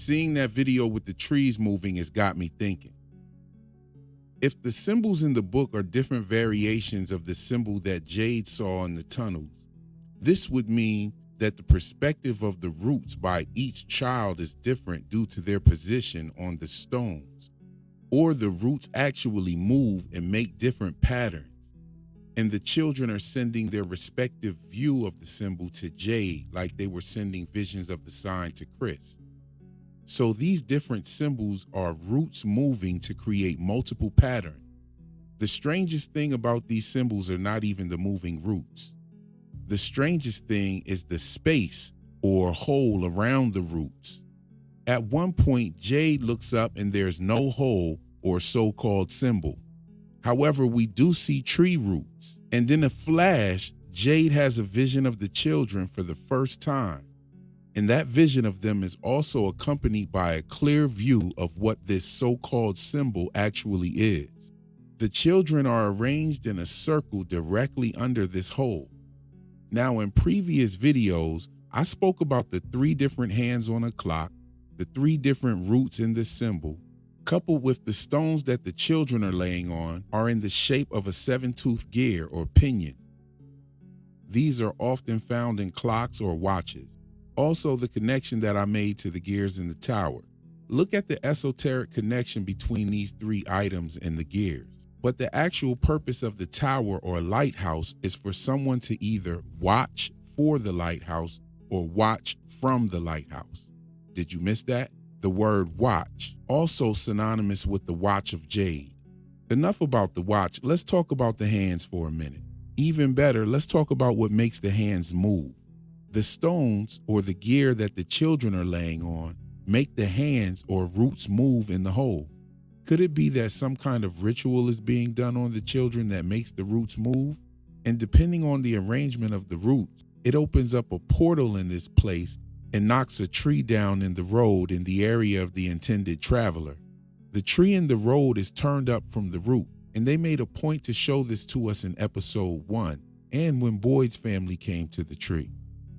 Seeing that video with the trees moving has got me thinking. If the symbols in the book are different variations of the symbol that Jade saw in the tunnels, this would mean that the perspective of the roots by each child is different due to their position on the stones, or the roots actually move and make different patterns, and the children are sending their respective view of the symbol to Jade like they were sending visions of the sign to Chris. So these different symbols are roots moving to create multiple patterns. The strangest thing about these symbols are not even the moving roots. The strangest thing is the space or hole around the roots. At one point, Jade looks up and there's no hole or so-called symbol. However, we do see tree roots. And in a flash, Jade has a vision of the children for the first time. And that vision of them is also accompanied by a clear view of what this so-called symbol actually is. The children are arranged in a circle directly under this hole. Now, in previous videos, I spoke about the 3 different hands on a clock, the 3 different roots in the symbol, coupled with the stones that the children are laying on are in the shape of a 7-tooth gear or pinion. These are often found in clocks or watches. Also, the connection that I made to the gears in the tower. Look at the esoteric connection between these 3 items and the gears. But the actual purpose of the tower or lighthouse is for someone to either watch for the lighthouse or watch from the lighthouse. Did you miss that? The word watch, also synonymous with the watch of Jade. Enough about the watch, let's talk about the hands for a minute. Even better, let's talk about what makes the hands move. The stones or the gear that the children are laying on make the hands or roots move in the hole. Could it be that some kind of ritual is being done on the children that makes the roots move? And depending on the arrangement of the roots, it opens up a portal in this place and knocks a tree down in the road in the area of the intended traveler. The tree in the road is turned up from the root, and they made a point to show this to us in episode 1 and when Boyd's family came to the tree.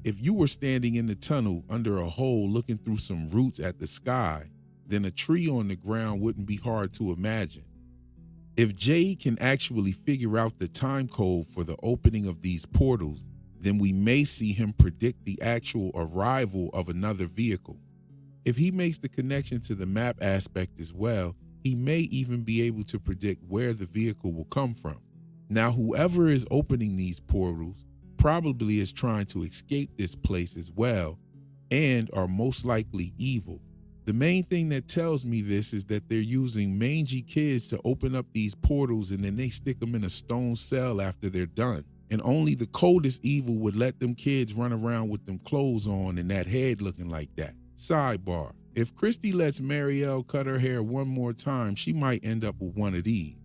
If you were standing in the tunnel under a hole looking through some roots at the sky, then a tree on the ground wouldn't be hard to imagine. If Jade can actually figure out the time code for the opening of these portals, then we may see him predict the actual arrival of another vehicle. If he makes the connection to the map aspect as well, he may even be able to predict where the vehicle will come from. Now, whoever is opening these portals probably is trying to escape this place as well and are most likely evil. The main thing that tells me this is that they're using mangy kids to open up these portals and then they stick them in a stone cell after they're done. And only the coldest evil would let them kids run around with them clothes on and that head looking like that. Sidebar, if Christy lets Marielle cut her hair one more time, she might end up with one of these.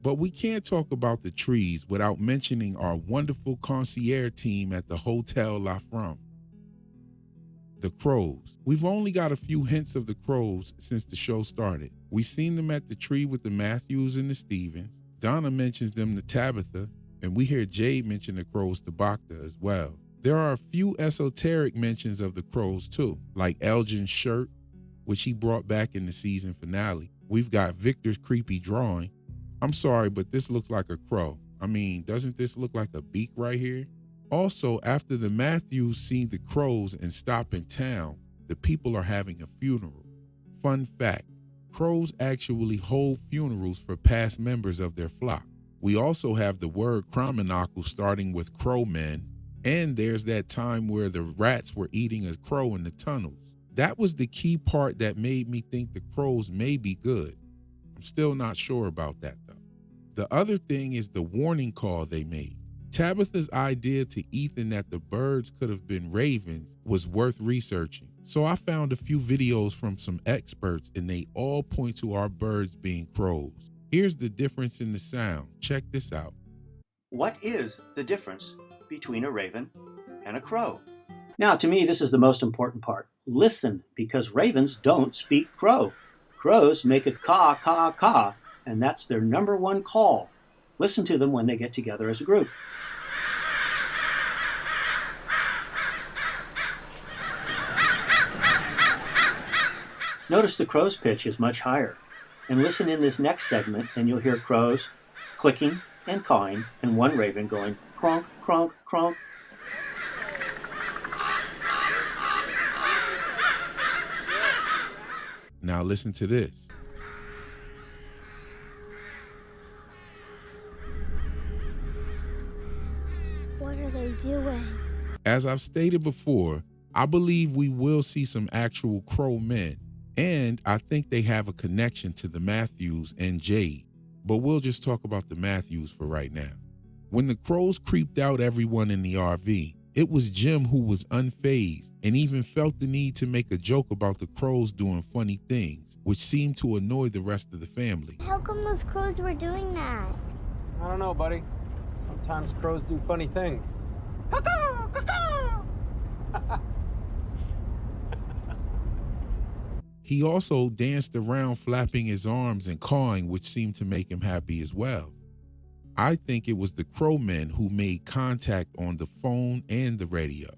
But we can't talk about the trees without mentioning our wonderful concierge team at the Hotel La Femme. The crows. We've only got a few hints of the crows since the show started. We've seen them at the tree with the Matthews and the Stevens. Donna mentions them to Tabitha, and we hear Jade mention the crows to Bacta as well. There are a few esoteric mentions of the crows too, like Elgin's shirt, which he brought back in the season finale. We've got Victor's creepy drawing. I'm sorry, but this looks like a crow. I mean, doesn't this look like a beak right here? Also, after the Matthews see the crows and stop in town, the people are having a funeral. Fun fact, crows actually hold funerals for past members of their flock. We also have the word Crominacle starting with crowmen, and there's that time where the rats were eating a crow in the tunnels. That was the key part that made me think the crows may be good. I'm still not sure about that though. The other thing is the warning call they made. Tabitha's idea to Ethan that the birds could have been ravens was worth researching. So I found a few videos from some experts and they all point to our birds being crows. Here's the difference in the sound. Check this out. What is the difference between a raven and a crow? Now, to me, this is the most important part. Listen, because ravens don't speak crow. Crows make a caw, caw, caw, and that's their #1 call. Listen to them when they get together as a group. Notice the crow's pitch is much higher. And listen in this next segment and you'll hear crows clicking and cawing and one raven going cronk, cronk, cronk. Now listen to this. What are they doing? As I've stated before, I believe we will see some actual crow men, and I think they have a connection to the Matthews and Jade, but we'll just talk about the Matthews for right now. When the crows creeped out everyone in the RV, it was Jim who was unfazed and even felt the need to make a joke about the crows doing funny things, which seemed to annoy the rest of the family. How come those crows were doing that? I don't know, buddy. Sometimes crows do funny things. Caw-caw, caw-caw. He also danced around flapping his arms and cawing, which seemed to make him happy as well. I think it was the crow men who made contact on the phone and the radio.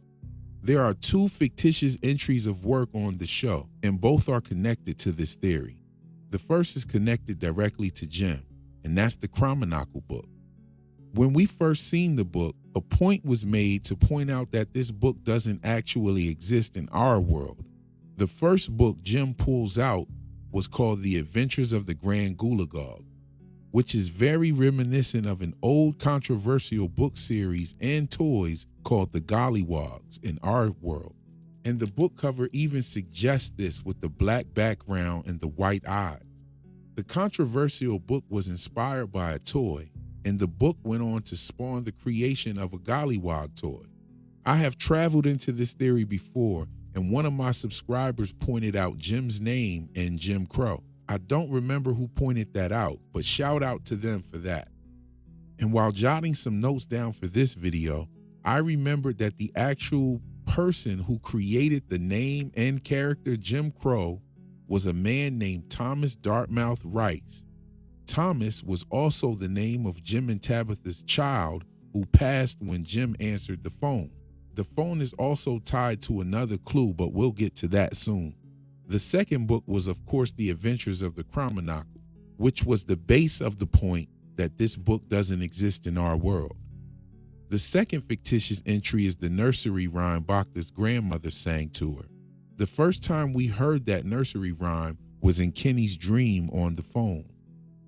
There are two fictitious entries of work on the show, and both are connected to this theory. The first is connected directly to Jim, and that's the Chromonacle book. When we first seen the book, a point was made to point out that this book doesn't actually exist in our world. The first book Jim pulls out was called The Adventures of the Grand Golliwog, which is very reminiscent of an old controversial book series and toys called the Golliwogs in our world. And the book cover even suggests this with the black background and the white eyes. The controversial book was inspired by a toy, and the book went on to spawn the creation of a Golliwog toy. I have traveled into this theory before, and one of my subscribers pointed out Jim's name and Jim Crow. I don't remember who pointed that out, but shout out to them for that. And while jotting some notes down for this video, I remembered that the actual person who created the name and character Jim Crow was a man named Thomas Dartmouth Rice. Thomas was also the name of Jim and Tabitha's child who passed when Jim answered the phone. The phone is also tied to another clue, but we'll get to that soon. The second book was, of course, The Adventures of the Chromonacle, which was the base of the point that this book doesn't exist in our world. The second fictitious entry is the nursery rhyme Bacta's grandmother sang to her. The first time we heard that nursery rhyme was in Kenny's dream on the phone.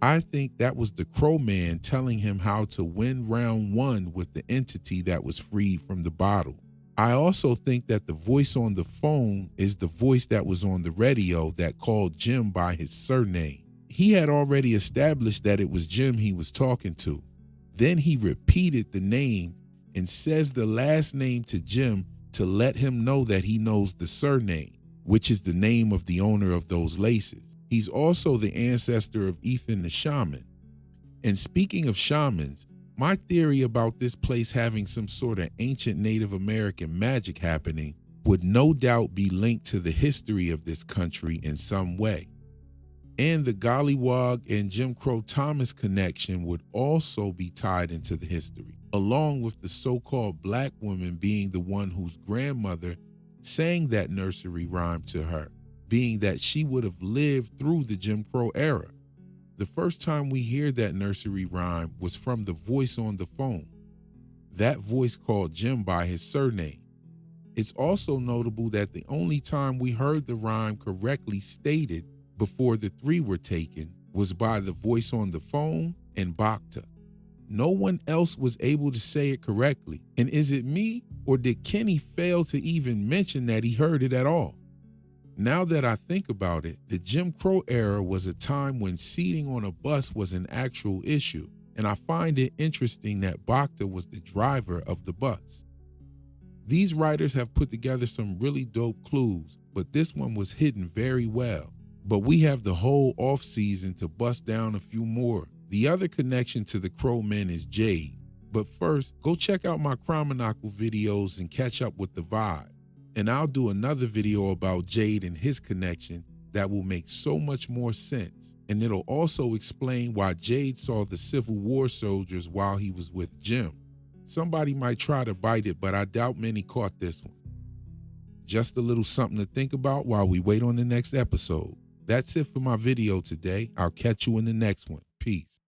I think that was the Crow Man telling him how to win round one with the entity that was freed from the bottle. I also think that the voice on the phone is the voice that was on the radio that called Jim by his surname. He had already established that it was Jim he was talking to. Then he repeated the name and says the last name to Jim to let him know that he knows the surname, which is the name of the owner of those laces. He's also the ancestor of Ethan the shaman. And speaking of shamans, my theory about this place having some sort of ancient Native American magic happening would no doubt be linked to the history of this country in some way. And the Golliwog and Jim Crow Thomas connection would also be tied into the history, along with the so-called black woman being the one whose grandmother sang that nursery rhyme to her, being that she would have lived through the Jim Crow era. The first time we hear that nursery rhyme was from the voice on the phone. That voice called Jim by his surname. It's also notable that the only time we heard the rhyme correctly stated before the three were taken was by the voice on the phone and Bacta. No one else was able to say it correctly. And is it me, or did Kenny fail to even mention that he heard it at all? Now that I think about it, the Jim Crow era was a time when seating on a bus was an actual issue, and I find it interesting that Bacta was the driver of the bus. These writers have put together some really dope clues, but this one was hidden very well. But we have the whole off season to bust down a few more. The other connection to the Crow Men is Jade. But first, go check out my Chromonacle videos and catch up with the vibe. And I'll do another video about Jade and his connection that will make so much more sense. And it'll also explain why Jade saw the Civil War soldiers while he was with Jim. Somebody might try to bite it, but I doubt many caught this one. Just a little something to think about while we wait on the next episode. That's it for my video today. I'll catch you in the next one. Peace.